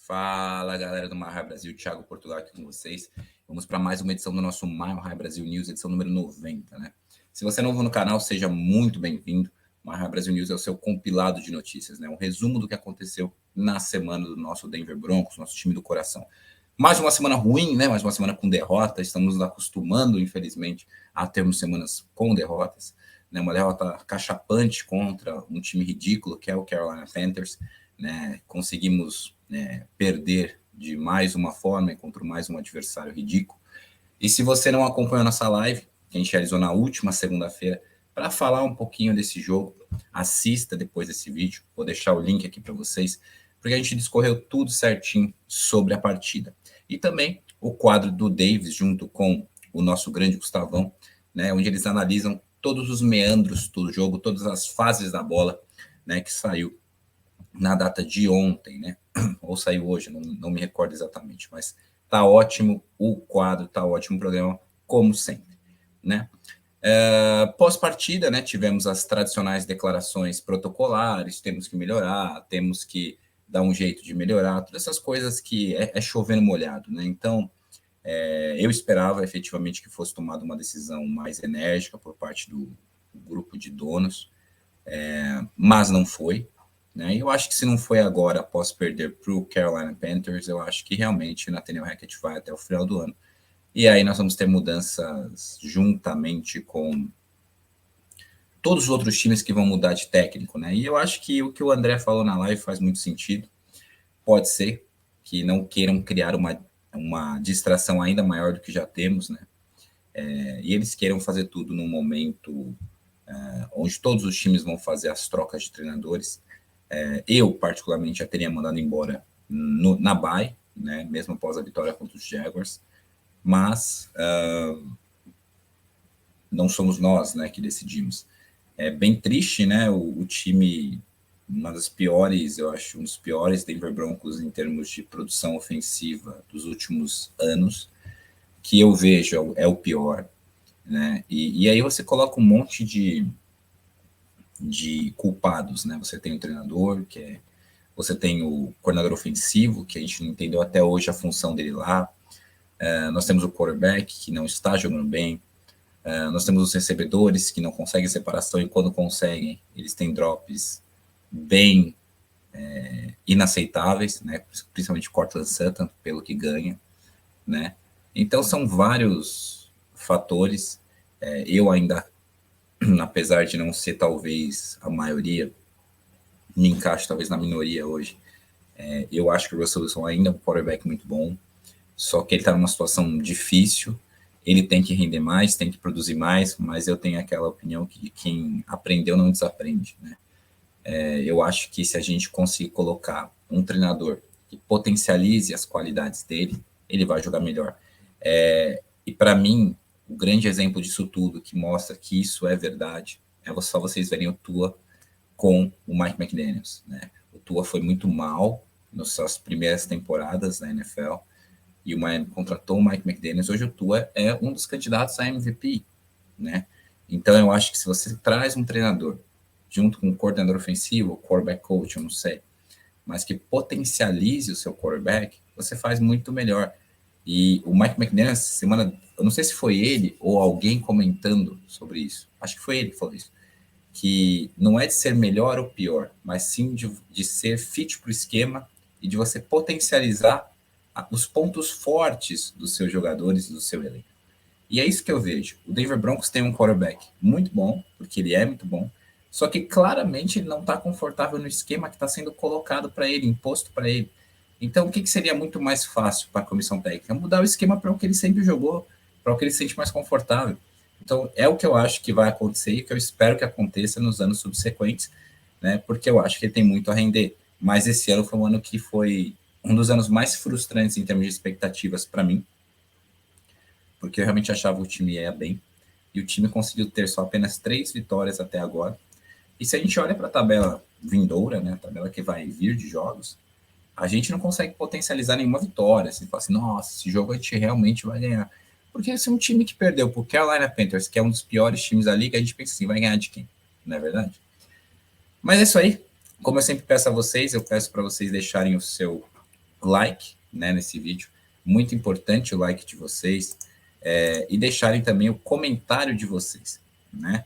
Fala, galera do Mile Brasil, Thiago Portugal aqui com vocês. Vamos para mais uma edição do nosso Mile Brasil News, edição número 90, né? Se você é novo no canal, seja muito bem-vindo. O Mile Brasil News é o seu compilado de notícias, né? Um resumo do que aconteceu na semana do nosso Denver Broncos, nosso time do coração. Mais uma semana ruim, né? Mais uma semana com derrota. Estamos nos acostumando, infelizmente, a termos semanas com derrotas, né? Uma derrota cachapante contra um time ridículo, que é o Carolina Panthers, né? Conseguimos perder de mais uma forma e contra mais um adversário ridículo. E se você não acompanhou nossa live, que a gente realizou na última segunda-feira, para falar um pouquinho desse jogo, assista depois desse vídeo. Vou deixar o link aqui para vocês, porque a gente discorreu tudo certinho sobre a partida. E também o quadro do Davis, junto com o nosso grande Gustavão, né, onde eles analisam todos os meandros do jogo, todas as fases da bola, né, que saiu na data de ontem, né? Ou saiu hoje, não me recordo exatamente, mas tá ótimo o quadro, tá ótimo o programa, como sempre, né? Pós-partida, né, tivemos as tradicionais declarações protocolares, temos que melhorar, temos que dar um jeito de melhorar, todas essas coisas que é chovendo molhado, né? Então, eu esperava efetivamente que fosse tomada uma decisão mais enérgica por parte do grupo de donos, mas não foi, né? Eu acho que se não foi agora, após perder para o Carolina Panthers, eu acho que realmente o Nathaniel Hackett vai até o final do ano. E aí nós vamos ter mudanças juntamente com todos os outros times que vão mudar de técnico, né? E eu acho que o que o André falou na live faz muito sentido. Pode ser que não queiram criar uma distração ainda maior do que já temos, né? E eles queiram fazer tudo num momento onde todos os times vão fazer as trocas de treinadores. Eu, particularmente, já teria mandado embora na bye, né, mesmo após a vitória contra os Jaguars, mas não somos nós, né, que decidimos. É bem triste, né, o time, uma das piores, eu acho, um dos piores Denver Broncos em termos de produção ofensiva dos últimos anos, que eu vejo é o pior, né, e aí você coloca um monte de culpados, né, você tem o treinador, você tem o coordenador ofensivo, que a gente não entendeu até hoje a função dele lá. Nós temos o quarterback, que não está jogando bem. Nós temos os recebedores, que não conseguem separação, e quando conseguem, eles têm drops bem inaceitáveis, né? Principalmente Cortland Sutton, pelo que ganha, né? Então, são vários fatores. Eu ainda, apesar de não ser talvez a maioria, me encaixo talvez na minoria hoje. Eu acho que o Russell Wilson ainda é um quarterback muito bom, só que ele está numa situação difícil, ele tem que render mais, tem que produzir mais, mas eu tenho aquela opinião que quem aprendeu não desaprende, né? Eu acho que se a gente conseguir colocar um treinador que potencialize as qualidades dele, ele vai jogar melhor. E para mim, o grande exemplo disso tudo, que mostra que isso é verdade, é só vocês verem o Tua com o Mike McDaniels, né? O Tua foi muito mal nas suas primeiras temporadas na NFL, e o Miami contratou o Mike McDaniels. Hoje o Tua é um dos candidatos a MVP, né? Então eu acho que se você traz um treinador junto com um coordenador ofensivo, quarterback coach, eu não sei, mas que potencialize o seu quarterback, você faz muito melhor. E o Mike McDaniels, semana, eu não sei se foi ele ou alguém comentando sobre isso, acho que foi ele que falou isso, que não é de ser melhor ou pior, mas sim de ser fit para o esquema e de você potencializar os pontos fortes dos seus jogadores e do seu elenco. E é isso que eu vejo. O Denver Broncos tem um quarterback muito bom, porque ele é muito bom, só que claramente ele não está confortável no esquema que está sendo colocado para ele, imposto para ele. Então, o que seria muito mais fácil para a comissão técnica? Mudar o esquema para o que ele sempre jogou, para o que ele se sente mais confortável. Então, é o que eu acho que vai acontecer e que eu espero que aconteça nos anos subsequentes, né? Porque eu acho que ele tem muito a render. Mas esse ano foi um ano que foi um dos anos mais frustrantes em termos de expectativas para mim, porque eu realmente achava que o time ia bem, e o time conseguiu ter só apenas 3 vitórias até agora. E se a gente olha para a tabela vindoura, né, a tabela que vai vir de jogos, a gente não consegue potencializar nenhuma vitória. Assim, fala assim, nossa, esse jogo a gente realmente vai ganhar. Porque esse é um time que perdeu para o Carolina Panthers, que é um dos piores times da liga, a gente pensa assim, vai ganhar de quem? Não é verdade? Mas é isso aí. Como eu sempre peço a vocês, eu peço para vocês deixarem o seu like, né, nesse vídeo. Muito importante o like de vocês. E deixarem também o comentário de vocês, né?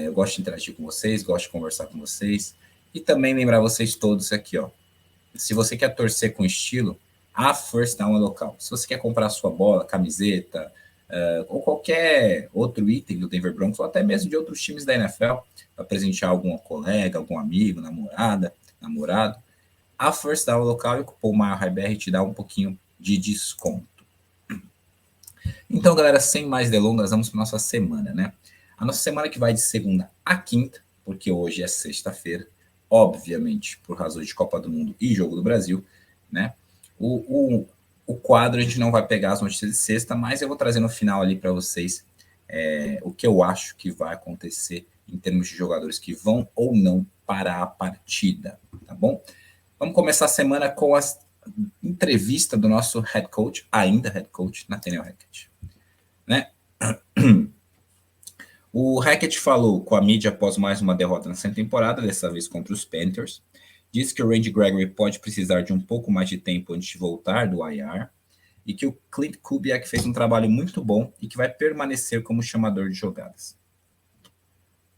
Eu gosto de interagir com vocês, gosto de conversar com vocês. E também lembrar vocês todos aqui, ó. Se você quer torcer com estilo, a First Down é local. Se você quer comprar sua bola, camiseta, ou qualquer outro item do Denver Broncos, ou até mesmo de outros times da NFL, para presentear algum colega, algum amigo, namorada, namorado, a First Down é local e o cupom MaiorHighBR te dá um pouquinho de desconto. Então, galera, sem mais delongas, vamos para a nossa semana, né? A nossa semana que vai de segunda a quinta, porque hoje é sexta-feira, obviamente, por razões de Copa do Mundo e Jogo do Brasil, né? O quadro a gente não vai pegar as notícias de sexta, mas eu vou trazer no final ali para vocês o que eu acho que vai acontecer em termos de jogadores que vão ou não para a partida, tá bom? Vamos começar a semana com a entrevista do nosso head coach, ainda head coach, Nathaniel Hackett, né? O Hackett falou com a mídia após mais uma derrota nessa temporada, dessa vez contra os Panthers. Disse que o Randy Gregory pode precisar de um pouco mais de tempo antes de voltar do IR e que o Clint Kubiak fez um trabalho muito bom e que vai permanecer como chamador de jogadas.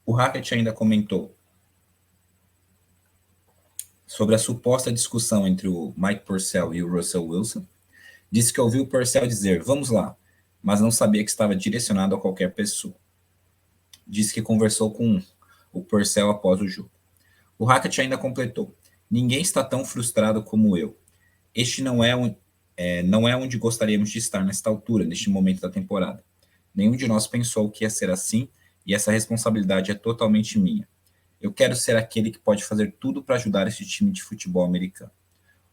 O Hackett ainda comentou sobre a suposta discussão entre o Mike Purcell e o Russell Wilson. Disse que ouviu o Purcell dizer, vamos lá, mas não sabia que estava direcionado a qualquer pessoa. Disse que conversou com o Purcell após o jogo. O Hackett ainda completou, ninguém está tão frustrado como eu. Este não é onde gostaríamos de estar nesta altura, neste momento da temporada. Nenhum de nós pensou que ia ser assim, e essa responsabilidade é totalmente minha. Eu quero ser aquele que pode fazer tudo para ajudar esse time de futebol americano.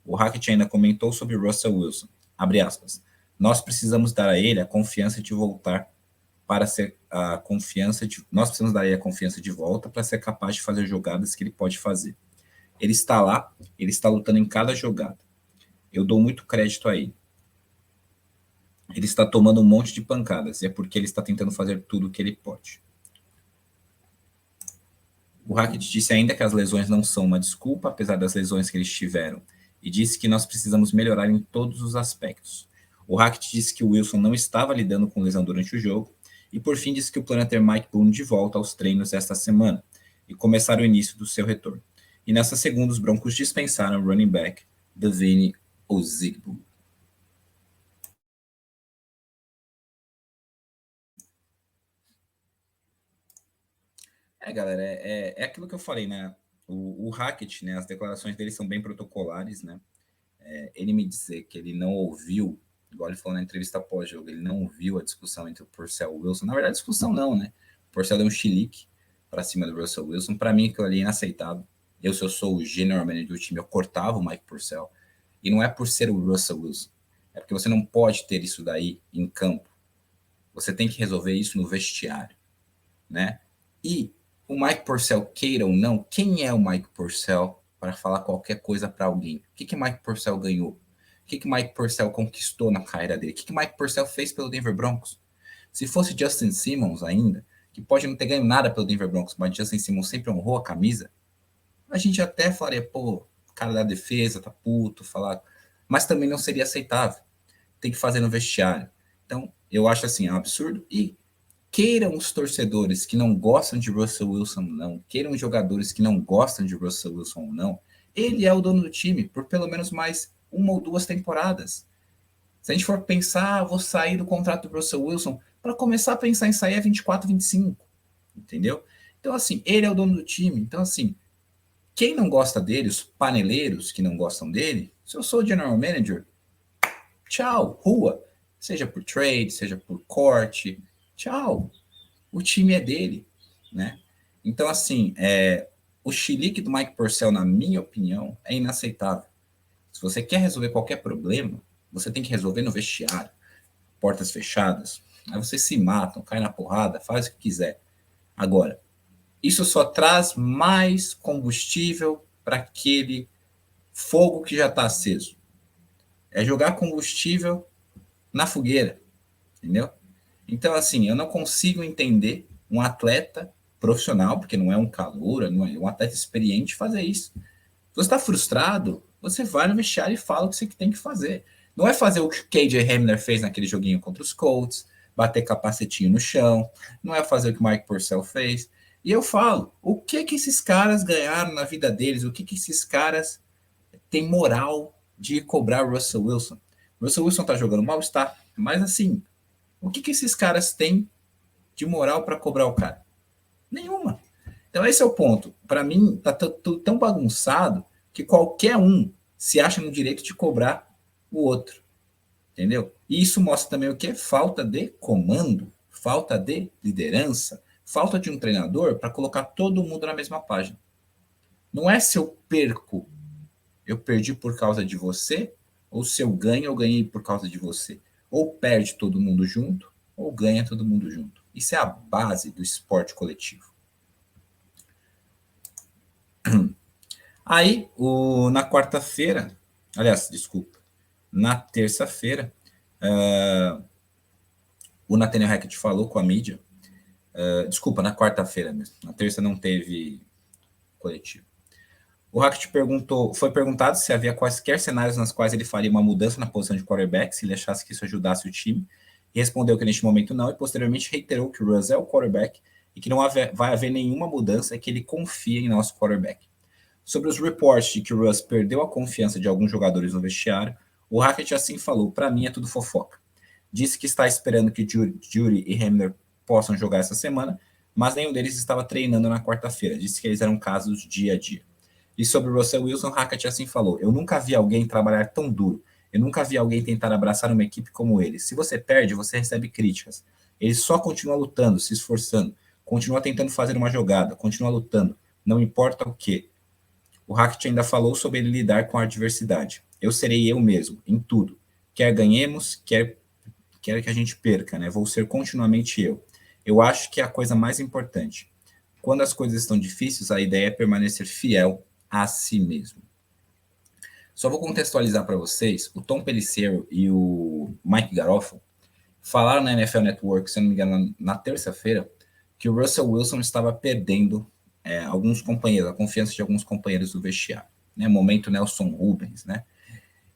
O Hackett ainda comentou sobre Russell Wilson, abre aspas, nós precisamos dar a ele a confiança de voltar para ser a confiança de... Nós precisamos dar a ele a confiança de volta para ser capaz de fazer jogadas que ele pode fazer. Ele está lá, ele está lutando em cada jogada. Eu dou muito crédito a ele. Ele está tomando um monte de pancadas, e é porque ele está tentando fazer tudo o que ele pode. O Hackett disse ainda que as lesões não são uma desculpa, apesar das lesões que eles tiveram, e disse que nós precisamos melhorar em todos os aspectos. O Hackett disse que o Wilson não estava lidando com lesão durante o jogo, e por fim disse que o plano é ter Mike Boone de volta aos treinos esta semana, e começar o início do seu retorno. E nessa segunda, os Broncos dispensaram o running back Devine Ozigbo. Galera, é aquilo que eu falei, né? O Hackett, né? As declarações dele são bem protocolares, né? Ele me dizer que ele não ouviu, igual ele falou na entrevista pós-jogo, ele não ouviu a discussão entre o Purcell e o Wilson. Na verdade, discussão não, né? O Purcell deu um chilique para cima do Russell Wilson. Para mim, aquilo ali é inaceitável. Se eu sou o general manager do time, eu cortava o Mike Purcell. E não é por ser o Russell Wilson. É porque você não pode ter isso daí em campo. Você tem que resolver isso no vestiário, né? E o Mike Purcell, queira ou não, quem é o Mike Purcell para falar qualquer coisa para alguém? O que Mike Purcell ganhou? O que Mike Purcell conquistou na carreira dele? O que Mike Purcell fez pelo Denver Broncos? Se fosse Justin Simmons ainda, que pode não ter ganho nada pelo Denver Broncos, mas Justin Simmons sempre honrou a camisa, a gente até falaria, pô, cara da defesa, tá puto, falar, mas também não seria aceitável. Tem que fazer no vestiário. Então, eu acho assim, é um absurdo. E queiram os torcedores que não gostam de Russell Wilson ou não, queiram os jogadores que não gostam de Russell Wilson ou não, ele é o dono do time por pelo menos mais uma ou duas temporadas. Se a gente for pensar, vou sair do contrato do Russell Wilson, para começar a pensar em sair é 24, 25, entendeu? Então, assim, ele é o dono do time. Então, assim, quem não gosta dele, os paneleiros que não gostam dele, se eu sou o general manager, tchau, rua. Seja por trade, seja por corte, tchau. O time é dele, né? Então, assim, o chilique do Mike Purcell, na minha opinião, é inaceitável. Se você quer resolver qualquer problema, você tem que resolver no vestiário, portas fechadas. Aí vocês se matam, caem na porrada, faz o que quiser. Agora, isso só traz mais combustível para aquele fogo que já está aceso. É jogar combustível na fogueira, entendeu? Então, assim, eu não consigo entender um atleta profissional, porque não é um calouro, não é um atleta experiente fazer isso. Se você está frustrado, você vai no vestiário e fala o que você tem que fazer. Não é fazer o que o KJ Hamler fez naquele joguinho contra os Colts, bater capacetinho no chão, não é fazer o que o Mike Purcell fez. E eu falo, o que esses caras ganharam na vida deles? O que esses caras têm moral de cobrar o Russell Wilson? O Russell Wilson tá jogando mal? Está. Mas assim, o que esses caras têm de moral para cobrar o cara? Nenhuma. Então esse é o ponto. Para mim, tá tudo tão bagunçado que qualquer um se acha no direito de cobrar o outro. Entendeu? E isso mostra também o que? Falta de comando, falta de liderança, falta de um treinador para colocar todo mundo na mesma página. Não é se eu perco, eu perdi por causa de você, ou se eu ganho, eu ganhei por causa de você. Ou perde todo mundo junto, ou ganha todo mundo junto. Isso é a base do esporte coletivo. Aí, na quarta-feira, aliás, desculpa, na terça-feira, o Nathaniel Hackett falou com a mídia, desculpa, na quarta-feira mesmo, na terça não teve coletivo. O Hackett foi perguntado se havia quaisquer cenários nas quais ele faria uma mudança na posição de quarterback, se ele achasse que isso ajudasse o time, e respondeu que neste momento não, e posteriormente reiterou que o Russ é o quarterback e que não vai haver nenhuma mudança e que ele confia em nosso quarterback. Sobre os reports de que o Russ perdeu a confiança de alguns jogadores no vestiário, o Hackett assim falou, para mim é tudo fofoca. Disse que está esperando que Judy e Hamler possam jogar essa semana, mas nenhum deles estava treinando na quarta-feira. Disse que eles eram casos dia a dia. E sobre o Russell Wilson, Hackett assim falou, eu nunca vi alguém trabalhar tão duro. Eu nunca vi alguém tentar abraçar uma equipe como ele. Se você perde, você recebe críticas. Ele só continua lutando, se esforçando, continua tentando fazer uma jogada, continua lutando, não importa o que. O Hackett ainda falou sobre ele lidar com a adversidade. Eu serei eu mesmo, em tudo. Quer ganhemos, quer que a gente perca, né? Vou ser continuamente eu. Eu acho que é a coisa mais importante. Quando as coisas estão difíceis, a ideia é permanecer fiel a si mesmo. Só vou contextualizar para vocês, o Tom Pelissero e o Mike Garofalo falaram na NFL Network, se não me engano, na terça-feira, que o Russell Wilson estava perdendo alguns companheiros, a confiança de alguns companheiros do vestiário. Né? Momento Nelson Rubens, né?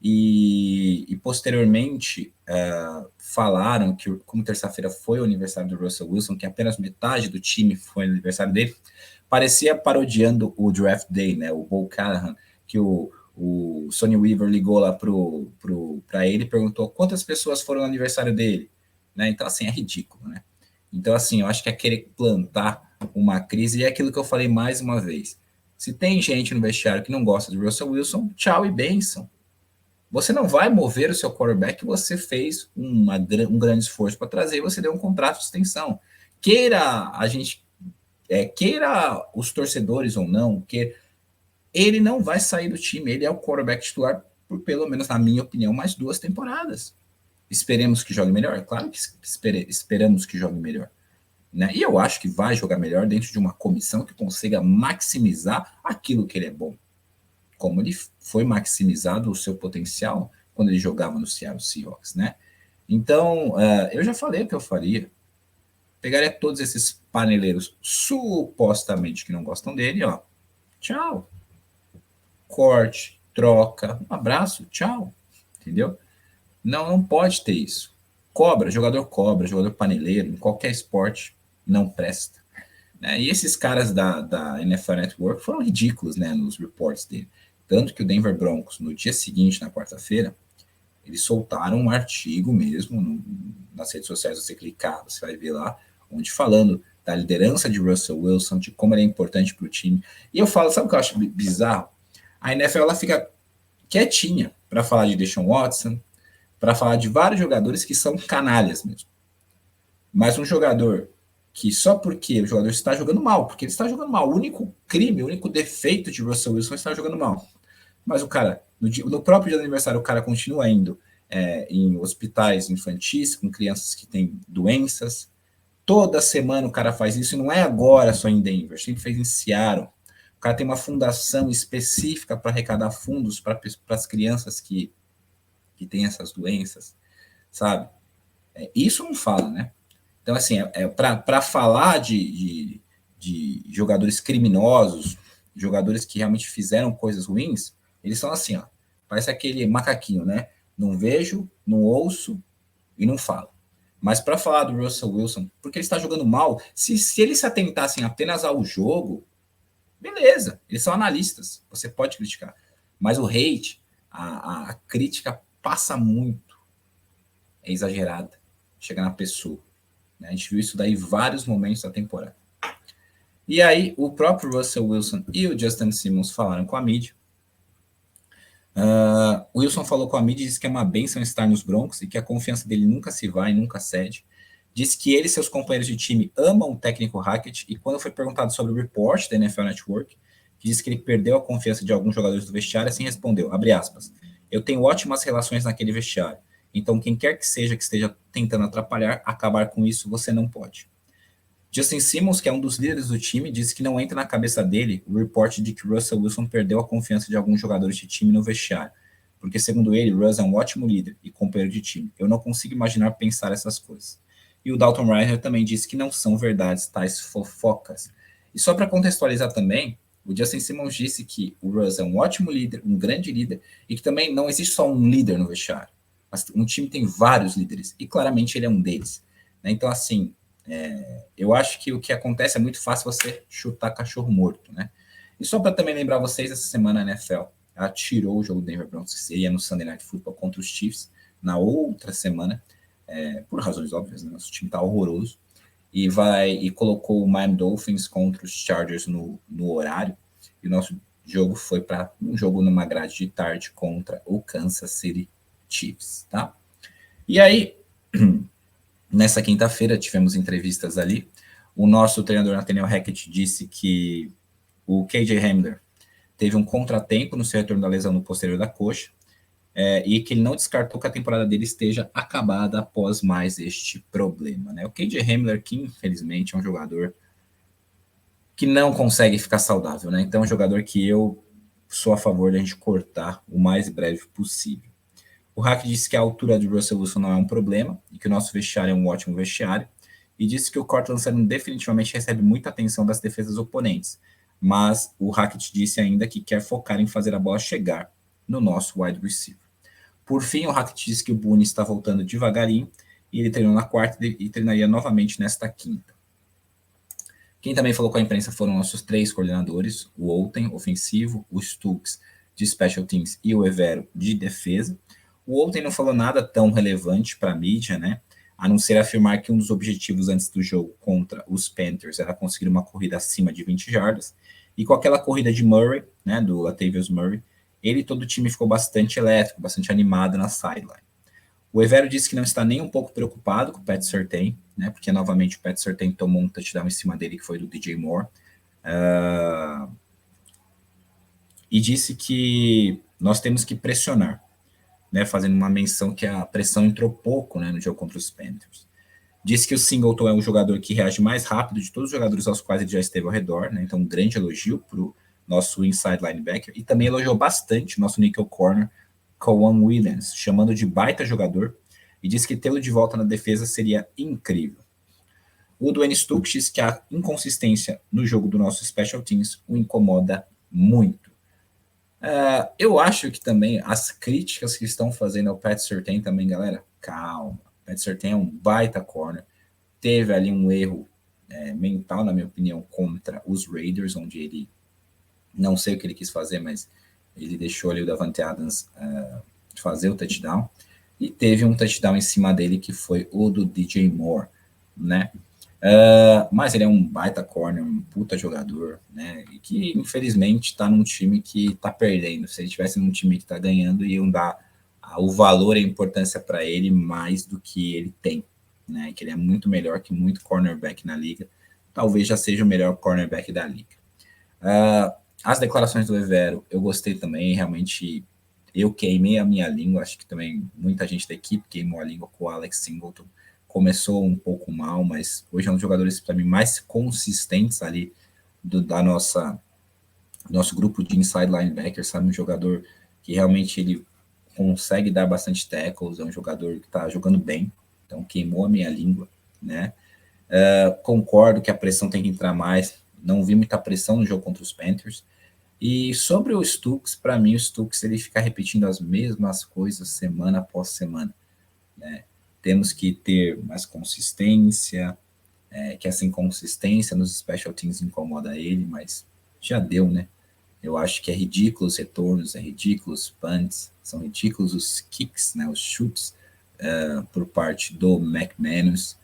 E posteriormente falaram que, como terça-feira foi o aniversário do Russell Wilson, que apenas metade do time foi no aniversário dele, parecia parodiando o Draft Day, né? O Bo Callahan, que o Sonny Weaver ligou lá para ele e perguntou quantas pessoas foram no aniversário dele. Né? Então, assim, é ridículo, né? Então, assim, eu acho que é querer plantar uma crise, e é aquilo que eu falei mais uma vez. Se tem gente no vestiário que não gosta do Russell Wilson, tchau e bênção. Você não vai mover o seu quarterback, você fez um grande esforço para trazer, você deu um contrato de extensão. Queira os torcedores ou não, que ele não vai sair do time, ele é o quarterback titular por, pelo menos na minha opinião, mais 2 temporadas. Esperemos que jogue melhor? Claro que esperamos que jogue melhor. Né? E eu acho que vai jogar melhor dentro de uma comissão que consiga maximizar aquilo que ele é bom. Como ele foi maximizado o seu potencial quando ele jogava no Seattle Seahawks, né? Então, eu já falei o que eu faria. Pegaria todos esses paneleiros supostamente que não gostam dele, ó. Tchau. Corte, troca, um abraço, tchau. Entendeu? Não pode ter isso. Jogador paneleiro, em qualquer esporte, não presta. Né? E esses caras da NFL Network foram ridículos, né, nos reports dele. Tanto que o Denver Broncos, no dia seguinte, na quarta-feira, eles soltaram um artigo mesmo nas redes sociais, você clicar, você vai ver lá, onde falando da liderança de Russell Wilson, de como ele é importante para o time. E eu falo, sabe o que eu acho bizarro? A NFL ela fica quietinha para falar de Deshaun Watson, para falar de vários jogadores que são canalhas mesmo. Mas um jogador que só porque o jogador está jogando mal, porque ele está jogando mal, o único crime, o único defeito de Russell Wilson é estar jogando mal. Mas o cara, no próprio dia do aniversário, o cara continua indo em hospitais infantis com crianças que têm doenças. Toda semana o cara faz isso, e não é agora só em Denver, sempre fez em Seattle. O cara tem uma fundação específica para arrecadar fundos para as crianças que têm essas doenças, sabe? Isso não fala, né? Então, assim, para falar de jogadores criminosos, jogadores que realmente fizeram coisas ruins, eles são assim, ó, Parece aquele macaquinho, né? Não vejo, não ouço e não falo. Mas para falar do Russell Wilson, porque ele está jogando mal, se eles se atentassem apenas ao jogo, beleza, eles são analistas, você pode criticar. Mas o hate, a crítica passa muito, é exagerada, chega na pessoa. Né? A gente viu isso daí em vários momentos da temporada. E aí, o próprio Russell Wilson e o Justin Simmons falaram com a mídia. O Wilson falou com a mídia e disse que é uma bênção estar nos Broncos e que a confiança dele nunca se vai, nunca cede. Disse que ele e seus companheiros de time amam o técnico Hackett e quando foi perguntado sobre o report da NFL Network, que disse que ele perdeu a confiança de alguns jogadores do vestiário, assim respondeu, abre aspas, eu tenho ótimas relações naquele vestiário, então quem quer que seja que esteja tentando atrapalhar, acabar com isso, você não pode. Justin Simmons, que é um dos líderes do time, disse que não entra na cabeça dele o reporte de que Russell Wilson perdeu a confiança de alguns jogadores de time no vestiário, porque segundo ele, Russ é um ótimo líder e companheiro de time. Eu não consigo imaginar pensar essas coisas. E o Dalton Reiner também disse que não são verdades tais fofocas. E só para contextualizar também, o Justin Simmons disse que o Russ é um ótimo líder, um grande líder, e que também não existe só um líder no vestiário. Mas um time tem vários líderes, e claramente ele é um deles. Então, assim, eu acho que o que acontece é muito fácil você chutar cachorro morto, né? E só para também lembrar vocês, essa semana a NFL ela tirou o jogo do Denver Broncos, que seria no Sunday Night Football contra os Chiefs, na outra semana, por razões óbvias, né? Nosso time tá horroroso, e colocou o Miami Dolphins contra os Chargers no horário, e o nosso jogo foi para um jogo numa grade de tarde contra o Kansas City Chiefs, tá? E aí, nessa quinta-feira, tivemos entrevistas ali. O nosso treinador Nathaniel Hackett disse que o KJ Hamler teve um contratempo no seu retorno da lesão no posterior da coxa e que ele não descartou que a temporada dele esteja acabada após mais este problema. Né? O KJ Hamler, que infelizmente é um jogador que não consegue ficar saudável. Né? Então é um jogador que eu sou a favor de a gente cortar o mais breve possível. O Hack disse que a altura do Russell Wilson não é um problema e que o nosso vestiário é um ótimo vestiário e disse que o Cortland Sutton definitivamente recebe muita atenção das defesas oponentes, mas o Hackett disse ainda que quer focar em fazer a bola chegar no nosso wide receiver. Por fim, o Hackett disse que o Boone está voltando devagarinho e ele treinou na quarta e treinaria novamente nesta quinta. Quem também falou com a imprensa foram nossos 3 coordenadores, o Olten, ofensivo, o Stooks, de Special Teams, e o Evero, de defesa. O Olten não falou nada tão relevante para a mídia, né? A não ser afirmar que um dos objetivos antes do jogo contra os Panthers era conseguir uma corrida acima de 20 jardas, e com aquela corrida de Murray, né, do Latavius Murray, ele e todo o time ficou bastante elétrico, bastante animado na sideline. O Evero disse que não está nem um pouco preocupado com o Pat Surtain, né, porque novamente o Pat Surtain tomou um touchdown em cima dele, que foi do DJ Moore, e disse que nós temos que pressionar, né, fazendo uma menção que a pressão entrou pouco, né, no jogo contra os Panthers. Disse que o Singleton é um jogador que reage mais rápido de todos os jogadores aos quais ele já esteve ao redor, né, então um grande elogio para o nosso inside linebacker, e também elogiou bastante o nosso nickel corner, Kwan Williams, chamando de baita jogador, e disse que tê-lo de volta na defesa seria incrível. O Dwayne Stooks diz que a inconsistência no jogo do nosso Special Teams o incomoda muito. Eu acho que também as críticas que estão fazendo ao Pat Surtain também, galera, calma. Pat Surtain é um baita corner. Teve ali um erro mental, na minha opinião, contra os Raiders, onde ele, não sei o que ele quis fazer, mas ele deixou ali o Davante Adams fazer o touchdown. E teve um touchdown em cima dele que foi o do DJ Moore, né? Mas ele é um baita corner, um puta jogador, né? E que infelizmente está num time que está perdendo. Se ele estivesse num time que está ganhando, iam dar o valor e a importância para ele mais do que ele tem, né? Que ele é muito melhor que muito cornerback na liga. Talvez já seja o melhor cornerback da liga. As declarações do Evero eu gostei também, realmente eu queimei a minha língua, acho que também muita gente da equipe queimou a língua com o Alex Singleton. Começou um pouco mal, mas hoje é um dos jogadores para mim mais consistentes ali da nosso grupo de inside linebackers, sabe? Um jogador que realmente ele consegue dar bastante tackles, é um jogador que está jogando bem, então queimou a minha língua, né? Concordo que a pressão tem que entrar mais, não vi muita pressão no jogo contra os Panthers, E sobre o Stux, para mim, o Stux ele fica repetindo as mesmas coisas semana após semana, né? Temos que ter mais consistência, que essa inconsistência nos special teams incomoda ele, mas já deu, né? Eu acho que é ridículo os retornos, é ridículo os punts, são ridículos os kicks, né, os chutes por parte do McManus.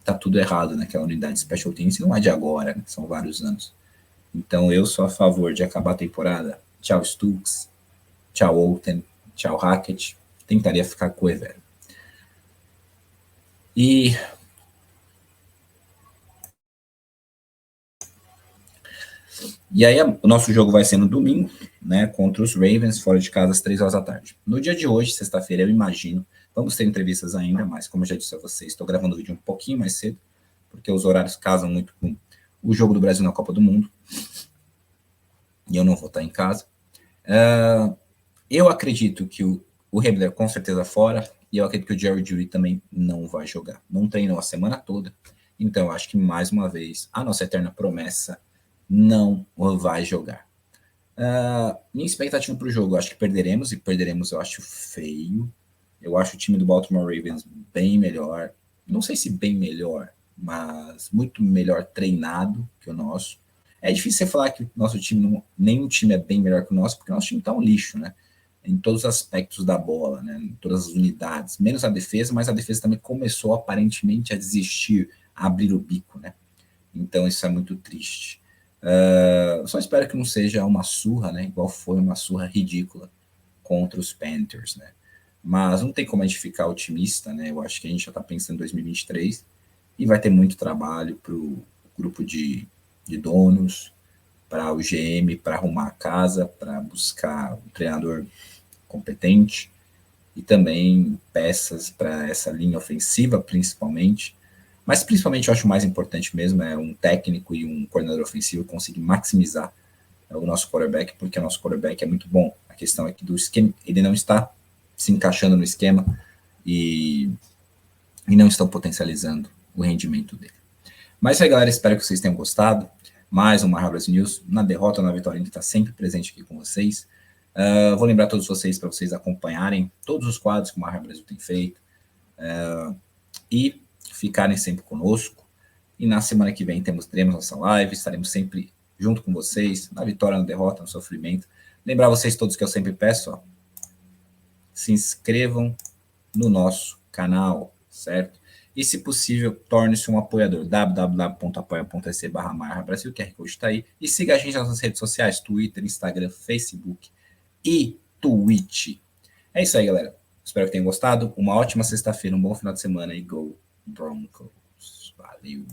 Tá tudo errado naquela unidade de special teams, e não é de agora, né? São vários anos. Então eu sou a favor de acabar a temporada. Tchau, Stooks. Tchau, Olten. Tchau, Hackett. Tentaria ficar com o Evero. E aí o nosso jogo vai ser no domingo, né, contra os Ravens, fora de casa, às 3 horas da tarde. No dia de hoje, sexta-feira, eu imagino, vamos ter entrevistas ainda, mas como eu já disse a vocês, estou gravando o vídeo um pouquinho mais cedo, porque os horários casam muito com o jogo do Brasil na Copa do Mundo, e eu não vou estar em casa. Eu acredito que o Rebler com certeza fora, e eu acredito que o Jerry Jeudy também não vai jogar. Não treinou a semana toda, então eu acho que, mais uma vez, a nossa eterna promessa não vai jogar. Minha expectativa para o jogo, eu acho que perderemos, e perderemos eu acho feio. Eu acho o time do Baltimore Ravens bem melhor. Não sei se bem melhor, mas muito melhor treinado que o nosso. É difícil você falar que nosso time, nenhum time é bem melhor que o nosso, porque o nosso time está um lixo, né? Em todos os aspectos da bola, né? Em todas as unidades, menos a defesa, mas a defesa também começou aparentemente a desistir, a abrir o bico, né? Então isso é muito triste. Só espero que não seja uma surra, né? Igual foi uma surra ridícula contra os Panthers, né? Mas não tem como a gente ficar otimista, né? Eu acho que a gente já está pensando em 2023 e vai ter muito trabalho para o grupo de donos, para o GM, para arrumar a casa, para buscar um treinador competente e também peças para essa linha ofensiva, principalmente. Mas principalmente eu acho mais importante mesmo é um técnico e um coordenador ofensivo conseguir maximizar o nosso quarterback, porque o nosso quarterback é muito bom. A questão é que do esquema, ele não está se encaixando no esquema e não estão potencializando o rendimento dele. Mas é aí, galera, espero que vocês tenham gostado. Mais um Marra Brasil News, na derrota ou na vitória, a gente está sempre presente aqui com vocês. Vou lembrar a todos vocês para vocês acompanharem todos os quadros que o Marra Brasil tem feito e ficarem sempre conosco. E na semana que vem teremos nossa live, estaremos sempre junto com vocês, na vitória, na derrota, no sofrimento. Lembrar vocês todos que eu sempre peço, ó, se inscrevam no nosso canal, certo? E, se possível, torne-se um apoiador, www.apoia.se/Brasil, o QR Code está aí. E siga a gente nas nossas redes sociais, Twitter, Instagram, Facebook e Twitch. É isso aí, galera. Espero que tenham gostado. Uma ótima sexta-feira, um bom final de semana e Go Broncos. Valeu!